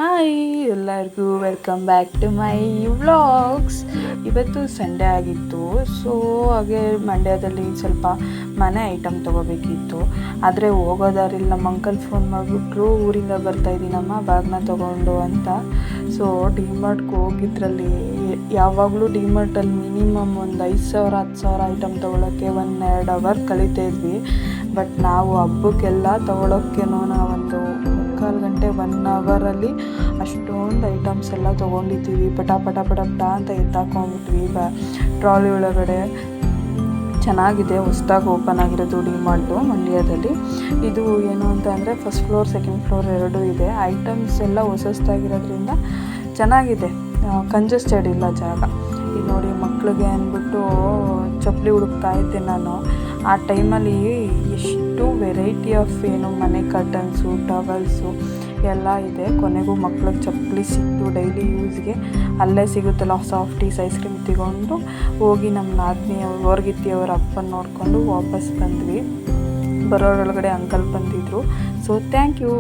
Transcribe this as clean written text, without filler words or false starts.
Hi ಎಲ್ಲರಿಗೂ welcome back to my vlogs. ಇವತ್ತು Sunday ಆಗಿತ್ತು, ಸೊ ಹಾಗೆ ಮಂಡ್ಯದಲ್ಲಿ ಸ್ವಲ್ಪ ಮನೆ ಐಟಮ್ ತೊಗೋಬೇಕಿತ್ತು. ಆದರೆ ಹೋಗೋದಾರಿಲ್ಲ. ನಮ್ಮ ಅಂಕಲ್ ಫೋನ್ ಮಾಡಿಬಿಟ್ರು, ಊರಿಂದ ಬರ್ತಾಯಿದ್ದೀನಮ್ಮ ಬ್ಯಾಗ್ನ ತೊಗೊಂಡು ಅಂತ. ಸೊ ಡಿಮಾರ್ಟ್ಗೆ ಹೋಗಿದ್ರಲ್ಲಿ ಯಾವಾಗಲೂ ಡಿಮಾರ್ಟಲ್ಲಿ ಮಿನಿಮಮ್ ಒಂದು 5,000 10,000 ಐಟಮ್ ತೊಗೊಳಕ್ಕೆ 1-2 ಅವರ್ ಕಳೀತಾ ಇದ್ವಿ. ಬಟ್ ನಾವು ಹಬ್ಬಕ್ಕೆಲ್ಲ ತೊಗೊಳೋಕ್ಕೇನೋ ನಾವೊಂದು 3/4 ಗಂಟೆ 1 ಅವರಲ್ಲಿ ಅಷ್ಟೊಂದು ಐಟಮ್ಸ್ ಎಲ್ಲ ತೊಗೊಂಡಿದ್ದೀವಿ. ಪಟ ಅಂತ ಎತ್ತಾಕೊಂಡ್ಬಿಟ್ವಿ ಟ್ರಾಲಿ ಒಳಗಡೆ. ಚೆನ್ನಾಗಿದೆ, ಹೊಸದಾಗಿ ಓಪನ್ ಆಗಿರೋದು ಡಿಮಾರ್ಟು ಮಂಡ್ಯದಲ್ಲಿ. ಇದು ಏನು ಅಂತ ಅಂದರೆ ಫಸ್ಟ್ ಫ್ಲೋರ್ ಸೆಕೆಂಡ್ ಫ್ಲೋರ್ ಎರಡೂ ಇದೆ. ಐಟಮ್ಸ್ ಎಲ್ಲ ಹೊಸದಾಗಿರೋದ್ರಿಂದ ಚೆನ್ನಾಗಿದೆ, ಕಂಜೆಸ್ಟೆಡ್ ಇಲ್ಲ ಜಾಗ. ಈಗ ನೋಡಿ, ಮಕ್ಕಳಿಗೆ ಅಂದ್ಬಿಟ್ಟು ಚಪ್ಪಲಿ ಹುಡುಕ್ತಾ ಇದ್ದೆ ನಾನು. ಆ ಟೈಮಲ್ಲಿ ಎಷ್ಟು ವೆರೈಟಿ ಆಫ್ ಏನು ಮನೆ ಕರ್ಟನ್ಸು ಟವಲ್ಸು ಎಲ್ಲ ಇದೆ. ಕೊನೆಗೂ ಮಕ್ಳಿಗೆ ಚಪ್ಪಲಿ ಸಿಕ್ತು ಡೈಲಿ ಯೂಸ್ಗೆ. ಅಲ್ಲೇ ಸಿಗುತ್ತಲ್ಲ ಸಾಫ್ಟೀಸ್ ಐಸ್ ಕ್ರೀಮ್ ತಗೊಂಡು ಹೋಗಿ ನಮ್ಮ ನಾದಿನಿ ಅವ್ರ ಅಪ್ಪನ ನೋಡಿಕೊಂಡು ವಾಪಸ್ ಬಂದ್ವಿ. ಬರೋರೊಳಗಡೆ ಅಂಕಲ್ ಬಂದಿದ್ದರು. So thank you.